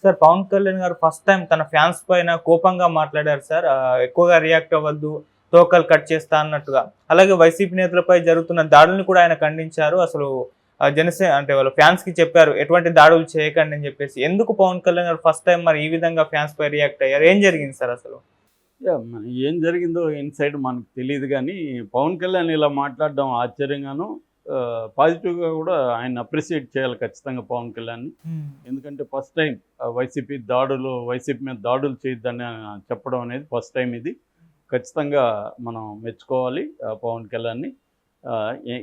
Sir Pawan Kalyan గారు first time తన fans పైన కోపంగా మాట్లాడారు సార్. ఎక్కువగా రియాక్ట్ అవ్వద్దు, తోకలు కట్ చేస్తా అన్నట్టుగా. అలాగే వైసీపీ నేతలపై జరుగుతున్న దాడులను కూడా ఆయన ఖండించారు. అసలు జనసేన అంటే వాళ్ళ ఫ్యాన్స్‌కి చెప్పారు ఎటువంటి దాడులు చేయకండి అని చెప్పేసి. ఎందుకు పవన్ కళ్యాణ్ గారు ఫస్ట్ టైం మరి ఈ విధంగా ఫ్యాన్స్ పై రియాక్ట్ అయ్యారు? ఏం జరిగింది సార్ అసలు? ఏం జరిగిందో ఇన్‌సైడ్ మనకు తెలీదు గానీ, పవన్ కళ్యాణ్ ఇలా మాట్లాడడం ఆశ్చర్యంగాను, పాజిటివ్‌గా గూడా ఆయన్ని అప్రిషియేట్ చేయాలి ఖచ్చితంగా పవన్ కళ్యాణ్‌ని. ఎందుకంటే ఫస్ట్ టైం వైసీపీ మీద దాడులు చేయొద్దని చెప్పడం అనేది ఫస్ట్ టైం ఇది. ఖచ్చితంగా మనం మెచ్చుకోవాలి పవన్ కళ్యాణ్‌ని.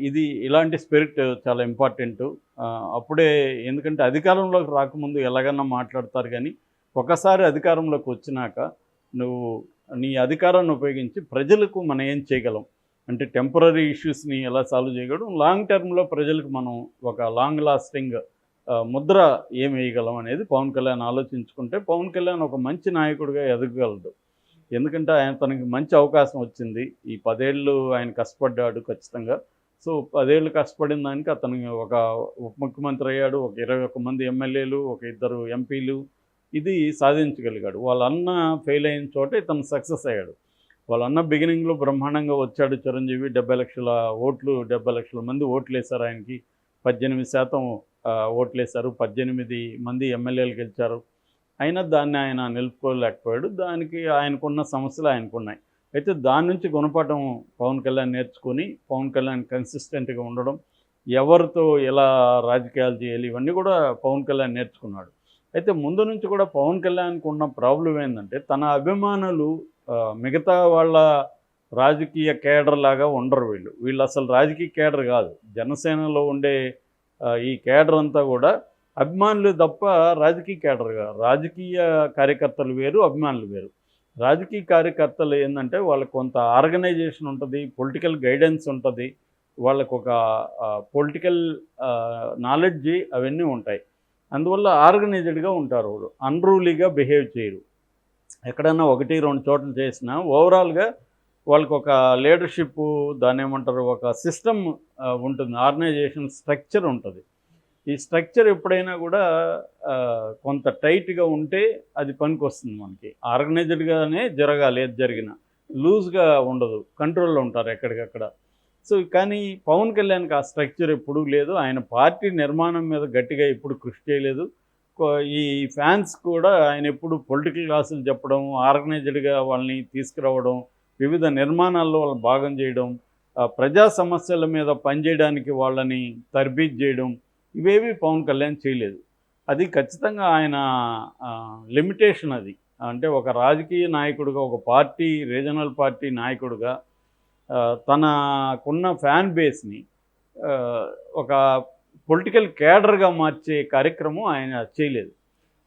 ఇది ఇలాంటి స్పిరిట్ చాలా ఇంపార్టెంటు. అప్పుడే ఎందుకంటే అధికారంలోకి రాకముందు ఎలాగన్నా మాట్లాడతారు గానీ, ఒకసారి అధికారంలోకి వచ్చినాక నువ్వు నీ అధికారాన్ని ఉపయోగించి ప్రజలకు మనం ఏం చేయగలం అంటే టెంపరరీ ఇష్యూస్ని ఎలా సాల్వ్ చేయగలం, లాంగ్ టర్మ్లో ప్రజలకు మనం ఒక లాంగ్ లాస్టింగ్ ముద్ర ఏం వేయగలం అనేది పవన్ కళ్యాణ్ ఆలోచించుకుంటే పవన్ కళ్యాణ్ ఒక మంచి నాయకుడిగా ఎదగగలడు. ఎందుకంటే తనకి మంచి అవకాశం వచ్చింది. ఈ 10 ఏళ్ళు ఆయన కష్టపడ్డాడు ఖచ్చితంగా. సో 10 ఏళ్ళు కష్టపడిన దానికి అతనికి ఒక ఉప ముఖ్యమంత్రి అయ్యాడు, ఒక 21 మంది ఎమ్మెల్యేలు, ఒక 2 ఎంపీలు, ఇది సాధించగలిగాడు. వాళ్ళ అన్న ఫెయిల్ అయిన చోట ఇతను సక్సెస్ అయ్యాడు. వాళ్ళ అన్న బిగినింగ్లో బ్రహ్మాండంగా వచ్చాడు చిరంజీవి. 70 లక్షల ఓట్లు, 70 లక్షల మంది ఓట్లేశారు ఆయనకి. 18% ఓట్లేశారు. 18 మంది ఎమ్మెల్యేలు గెలిచారు. అయినా దాన్ని ఆయన నిలుపుకోలేకపోయాడు. దానికి ఆయనకున్న సమస్యలు ఆయనకున్నాయి. అయితే దాని నుంచి గుణపాఠం పవన్ కళ్యాణ్ నేర్చుకొని, పవన్ కళ్యాణ్ కన్సిస్టెంట్గా ఉండడం, ఎవరితో ఎలా రాజకీయాలు చేయాలి, ఇవన్నీ కూడా పవన్ కళ్యాణ్ నేర్చుకున్నాడు. అయితే ముందు నుంచి కూడా పవన్ కళ్యాణ్‌కి ఉన్న ప్రాబ్లం ఏందంటే, తన అభిమానులు మిగతా వాళ్ళ రాజకీయ కేడర్ లాగా ఉండరు వీళ్ళు. వీళ్ళు అసలు రాజకీయ కేడర్ కాదు. జనసేనలో ఉండే ఈ కేడర్ అంతా కూడా అభిమానులు తప్ప రాజకీయ కేడర్ కాదు. రాజకీయ కార్యకర్తలు వేరు, అభిమానులు వేరు. రాజకీయ కార్యకర్తలు ఏందంటే వాళ్ళకి కొంత ఆర్గనైజేషన్ ఉంటుంది, పొలిటికల్ గైడెన్స్ ఉంటుంది, వాళ్ళకు ఒక పొలిటికల్ నాలెడ్జి అవన్నీ ఉంటాయి. అందువల్ల ఆర్గనైజ్డ్గా ఉంటారు. వాళ్ళు అన్రూలీగా బిహేవ్ చేయరు. ఎక్కడన్నా 1, 2 చోట్ల చేసినా ఓవరాల్గా వాళ్ళకు ఒక లీడర్షిప్, దాన్ని ఏమంటారు, ఒక సిస్టమ్ ఉంటుంది, ఆర్గనైజేషన్ స్ట్రక్చర్ ఉంటుంది. ఈ స్ట్రక్చర్ ఎప్పుడైనా కూడా కొంత టైట్గా ఉంటే అది పనికొస్తుంది మనకి. ఆర్గనైజ్డ్గానే జరగాలి ఏది జరిగినా, లూజ్గా ఉండదు, కంట్రోల్లో ఉంటారు ఎక్కడికక్కడ. సో కానీ పవన్ కళ్యాణ్కి ఆ స్ట్రక్చర్ ఎప్పుడూ లేదు. ఆయన పార్టీ నిర్మాణం మీద గట్టిగా ఎప్పుడు కృషి చేయలేదు. ఈ ఫ్యాన్స్ కూడా ఆయన ఎప్పుడు పొలిటికల్ క్లాసులు చెప్పడం, ఆర్గనైజ్డ్గా వాళ్ళని తీసుకురావడం, వివిధ నిర్మాణాల్లో వాళ్ళని భాగం చేయడం, ప్రజా సమస్యల మీద పనిచేయడానికి వాళ్ళని తర్బీదు చేయడం, ఇవేవి పవన్ కళ్యాణ్ చేయలేదు. అది ఖచ్చితంగా ఆయన లిమిటేషన్ అది. అంటే ఒక రాజకీయ నాయకుడిగా, ఒక పార్టీ, రీజనల్ పార్టీ నాయకుడిగా తనకున్న ఫ్యాన్ బేస్ని ఒక పొలిటికల్ క్యాడర్గా మార్చే కార్యక్రమం ఆయన చేయలేదు.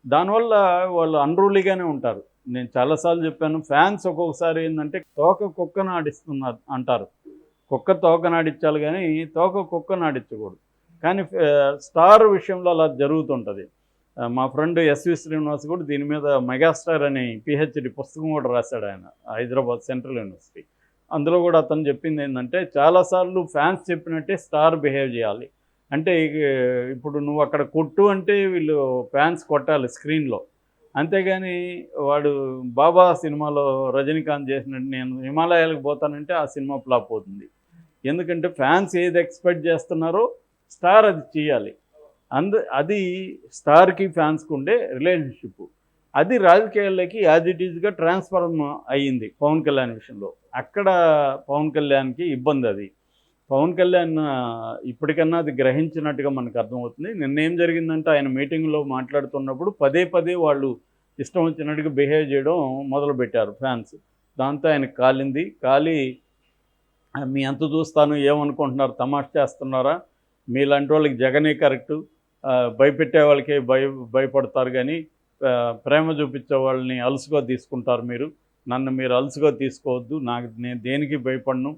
దానివల్ల వాళ్ళు అన్రూలీగానే ఉంటారు. నేను చాలాసార్లు చెప్పాను, ఫ్యాన్స్ ఒక్కొక్కసారి ఏంటంటే తోక కుక్కను ఆడిస్తున్నారు అంటారు. కుక్క తోకను ఆడించాలి కానీ తోక కుక్కను ఆడించకూడదు. కానీ స్టార్ విషయంలో అలా జరుగుతుంటుంది. మా ఫ్రెండ్ ఎస్వి శ్రీనివాస్ కూడా దీని మీద మెగాస్టార్ అని పిహెచ్డి పుస్తకం కూడా రాశాడు ఆయన, హైదరాబాద్ సెంట్రల్ యూనివర్సిటీ. అందులో కూడా అతను చెప్పింది ఏంటంటే, చాలాసార్లు ఫ్యాన్స్ చెప్పినట్టే స్టార్ బిహేవ్ చేయాలి. అంటే ఇప్పుడు నువ్వు అక్కడ కొట్టు అంటే వీళ్ళు ఫ్యాన్స్ కొట్టాలి స్క్రీన్లో. అంతేగాని వాడు బాబా సినిమాలో రజనీకాంత్ చేసినట్టు నేను హిమాలయాలకు పోతానంటే ఆ సినిమా ఫ్లాప్ అవుతుంది. ఎందుకంటే ఫ్యాన్స్ ఏది ఎక్స్పెక్ట్ చేస్తున్నారో స్టార్ అది చేయాలి. అది స్టార్కి ఫ్యాన్స్కి ఉండే రిలేషన్షిప్. అది రాజకీయాల్లోకి యాజ్ ఇట్ ఈజ్గా ట్రాన్స్ఫార్మ్ అయ్యింది పవన్ కళ్యాణ్ విషయంలో. అక్కడ పవన్ కళ్యాణ్కి ఇబ్బంది అది. పవన్ కళ్యాణ్ ఇప్పటికన్నా అది గ్రహించినట్టుగా మనకు అర్థమవుతుంది. నిన్నేం జరిగిందంటే, ఆయన మీటింగ్లో మాట్లాడుతున్నప్పుడు పదే వాళ్ళు ఇష్టం వచ్చినట్టుగా బిహేవ్ చేయడం మొదలుపెట్టారు ఫ్యాన్స్. దాంతో ఆయనకు కాలి మీ అంత చూస్తాను, ఏమనుకుంటున్నారు, తమాషా చేస్తున్నారా, మీలాంటి వాళ్ళకి జగనే కరెక్టు, భయపెట్టే వాళ్ళకే భయపడతారు కానీ ప్రేమ చూపించే వాళ్ళని అలుసుగా తీసుకుంటారు మీరు, నన్ను మీరు అలుసుగా తీసుకోవద్దు, నేను దేనికి భయపడను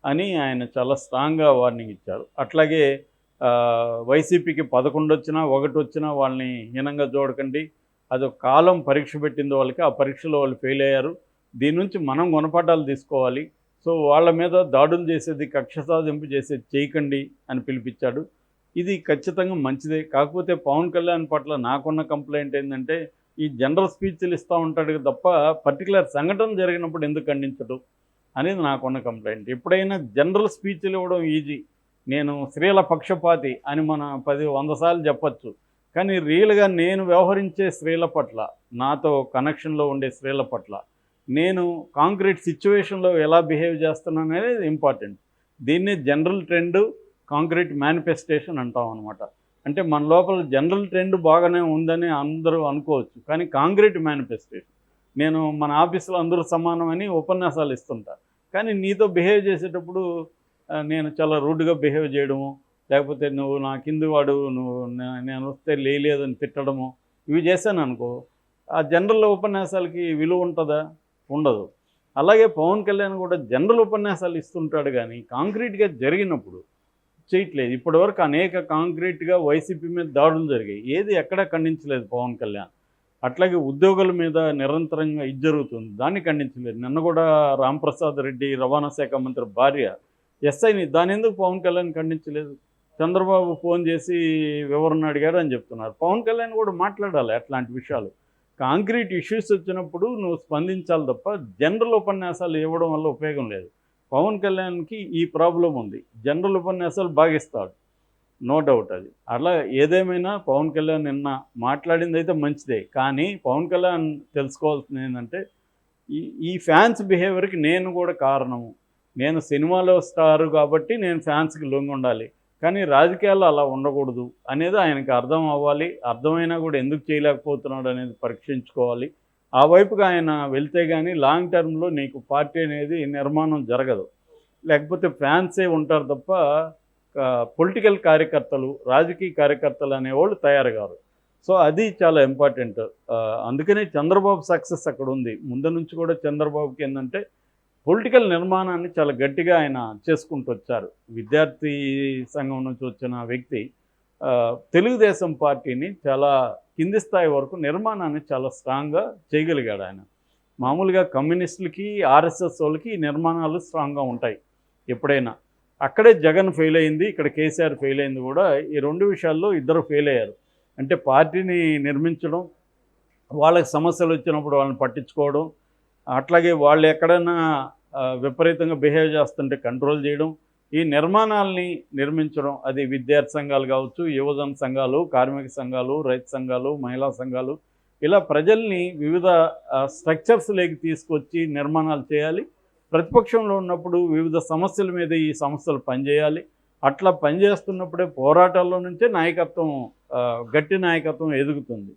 అని ఆయన చాలా స్ట్రాంగ్గా వార్నింగ్ ఇచ్చారు. అట్లాగే వైసీపీకి 11 వచ్చినా 1 వచ్చినా వాళ్ళని హీనంగా చూడకండి, అదొక కాలం పరీక్ష పెట్టింది వాళ్ళకి, ఆ పరీక్షలో వాళ్ళు ఫెయిల్ అయ్యారు, దీని నుంచి మనం గుణపాఠాలు తీసుకోవాలి, సో వాళ్ళ మీద దాడులు చేసేది, కక్ష సాధింపు చేసేది చేయకండి అని పిలిపించాడు. ఇది ఖచ్చితంగా మంచిదే. కాకపోతే పవన్ కళ్యాణ్ పట్ల నాకున్న కంప్లైంట్ ఏంటంటే, ఈ జనరల్ స్పీచ్లు ఇస్తూ ఉంటాడు తప్ప పర్టికులర్ సంఘటన జరిగినప్పుడు ఎందుకు ఖండించడు అనేది నాకున్న కంప్లైంట్. ఎప్పుడైనా జనరల్ స్పీచ్లు ఇవ్వడం ఈజీ. నేను స్త్రీల పక్షపాతి అని మన 100 సార్లు చెప్పచ్చు. కానీ రియల్గా నేను వ్యవహరించే స్త్రీల పట్ల, నాతో కనెక్షన్లో ఉండే స్త్రీల పట్ల నేను కాంక్రీట్ సిచ్యువేషన్లో ఎలా బిహేవ్ చేస్తున్నాను అనేది ఇంపార్టెంట్. దీన్నే జనరల్ ట్రెండ్, కాంక్రీట్ మేనిఫెస్టేషన్ అంటాం అనమాట. అంటే మన లోపల జనరల్ ట్రెండ్ బాగానే ఉందని అందరూ అనుకోవచ్చు, కానీ కాంక్రీట్ మేనిఫెస్టేషన్ నేను మన ఆఫీసులో అందరూ సమానమని ఉపన్యాసాలు ఇస్తుంటా. కానీ నీతో బిహేవ్ చేసేటప్పుడు నేను చాలా రూడ్గా బిహేవ్ చేయడము, లేకపోతే నువ్వు నా కింది వాడు, నేను వస్తే లేదని తిట్టడము, ఇవి చేశాను అనుకో, ఆ జనరల్ ఉపన్యాసాలకి విలువ ఉంటుందా? ఉండదు. అలాగే పవన్ కళ్యాణ్ కూడా జనరల్ ఉపన్యాసాలు ఇస్తుంటాడు, కానీ కాంక్రీట్గా జరిగినప్పుడు చేయట్లేదు. ఇప్పటివరకు అనేక కాంక్రీట్గా వైసీపీ మీద దాడులు జరిగాయి, ఏది ఎక్కడా ఖండించలేదు పవన్ కళ్యాణ్. అట్లాగే ఉద్యోగుల మీద నిరంతరంగా ఇది జరుగుతుంది, దాన్ని ఖండించలేదు. నిన్న కూడా రాంప్రసాద్ రెడ్డి రవాణా శాఖ మంత్రి భార్య ఎస్ఐని, దాని ఎందుకు పవన్ కళ్యాణ్ ఖండించలేదు? చంద్రబాబు ఫోన్ చేసి వివరణ అడిగాడు అని చెప్తున్నారు. పవన్ కళ్యాణ్ కూడా మాట్లాడాలి అట్లాంటి విషయాలు. కాంక్రీట్ ఇష్యూస్ వచ్చినప్పుడు నువ్వు స్పందించాలి తప్ప జనరల్ ఉపన్యాసాలు ఇవ్వడం వల్ల ఉపయోగం లేదు. పవన్ కళ్యాణ్కి ఈ ప్రాబ్లం ఉంది, జనరల్ ఉపన్యాసాలు బాగిస్తాడు, నో డౌట్. అది అలా ఏదేమైనా పవన్ కళ్యాణ్ నిన్న మాట్లాడింది అయితే మంచిదే. కానీ పవన్ కళ్యాణ్ తెలుసుకోవాల్సింది ఏంటంటే, ఈ ఫ్యాన్స్ బిహేవియర్కి నేను కూడా కారణము. నేను సినిమాలో స్టారు కాబట్టి నేను ఫ్యాన్స్కి లొంగి ఉండాలి, కానీ రాజకీయాల్లో అలా ఉండకూడదు అనేది ఆయనకి అర్థం అవ్వాలి. అర్థమైనా కూడా ఎందుకు చేయలేకపోతున్నాడు అనేది పరీక్షించుకోవాలి. ఆ వైపుగా ఆయన వెళ్తే కానీ లాంగ్ టర్మ్లో నీకు పార్టీ అనేది నిర్మాణం జరగదు. లేకపోతే ఫ్యాన్సే ఉంటారు తప్ప పొలిటికల్ కార్యకర్తలు, రాజకీయ కార్యకర్తలు అనేవాళ్ళు తయారు కారు. సో అది చాలా ఇంపార్టెంట్. అందుకనే చంద్రబాబు సక్సెస్ అక్కడ ఉంది. ముందు నుంచి కూడా చంద్రబాబుకి ఏంటంటే పొలిటికల్ నిర్మాణాన్ని చాలా గట్టిగా ఆయన చేసుకుంటూ వచ్చారు. విద్యార్థి సంఘం నుంచి వచ్చిన వ్యక్తి తెలుగుదేశం పార్టీని చాలా కింది స్థాయి వరకు నిర్మాణాన్ని చాలా స్ట్రాంగ్గా చేయగలిగాడు ఆయన. మామూలుగా కమ్యూనిస్టులకి, ఆర్ఎస్ఎస్ వాళ్ళకి ఈ నిర్మాణాలు స్ట్రాంగ్గా ఉంటాయి ఎప్పుడైనా. అక్కడే జగన్ ఫెయిల్ అయింది, ఇక్కడ కేసీఆర్ ఫెయిల్ అయింది కూడా. ఈ 2 విషయాల్లో ఇద్దరు ఫెయిల్ అయ్యారు. అంటే పార్టీని నిర్మించడం, వాళ్ళకి సమస్యలు వచ్చినప్పుడు వాళ్ళని పట్టించుకోవడం, అట్లాగే వాళ్ళు ఎక్కడైనా విపరీతంగా బిహేవ్ చేస్తుంటే కంట్రోల్ చేయడం, ఈ నిర్మాణాలని నిర్మించడం. అది విద్యార్థి సంఘాలు కావచ్చు, యువజన సంఘాలు, కార్మిక సంఘాలు, రైతు సంఘాలు, మహిళా సంఘాలు, ఇలా ప్రజల్ని వివిధ స్ట్రక్చర్స్లోకి తీసుకొచ్చి నిర్మాణాలు చేయాలి. ప్రతిపక్షంలో ఉన్నప్పుడు వివిధ సమస్యల మీద ఈ సంస్థలు పనిచేయాలి. అట్లా పనిచేస్తున్నప్పుడే పోరాటాల్లో నుంచే నాయకత్వం, గట్టి నాయకత్వం ఎదుగుతుంది.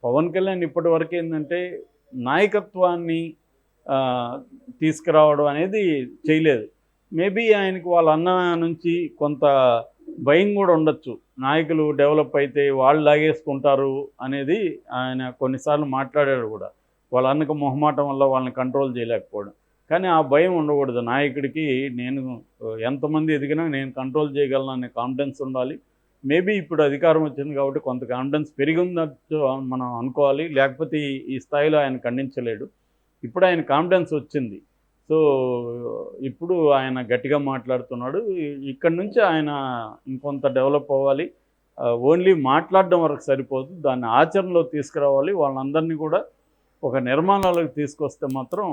పవన్ కళ్యాణ్ ఇప్పటి వరకు ఏంటంటే నాయకత్వాన్ని తీసుకురావడం అనేది చేయలేదు. మేబీ ఆయనకు వాళ్ళ అన్న నుంచి కొంత భయం కూడా ఉండొచ్చు, నాయకులు డెవలప్ అయితే వాళ్ళు లాగేసుకుంటారు అనేది. ఆయన కొన్నిసార్లు మాట్లాడాడు కూడా, వాళ్ళ అన్నకు మొహమాటం వల్ల వాళ్ళని కంట్రోల్ చేయలేకపోవడం. కానీ ఆ భయం ఉండకూడదు నాయకుడికి. నేను ఎంతమంది ఎదిగినా నేను కంట్రోల్ చేయగలను అనే కాన్ఫిడెన్స్ ఉండాలి. మేబీ ఇప్పుడు అధికారం వచ్చింది కాబట్టి కొంత కాన్ఫిడెన్స్ పెరిగిందట్టు మనం అనుకోవాలి, లేకపోతే ఈ స్థాయిలో ఆయన ఖండించలేడు. ఇప్పుడు ఆయన కాన్ఫిడెన్స్ వచ్చింది. సో ఇప్పుడు ఆయన గట్టిగా మాట్లాడుతున్నాడు. ఇక్కడ నుంచి ఆయన ఇంకొంత డెవలప్ అవ్వాలి. ఓన్లీ మాట్లాడడం వరకు సరిపోదు, దాన్ని ఆచరణలో తీసుకురావాలి. వాళ్ళందరినీ కూడా ఒక నిర్మాణాలకు తీసుకొస్తే మాత్రం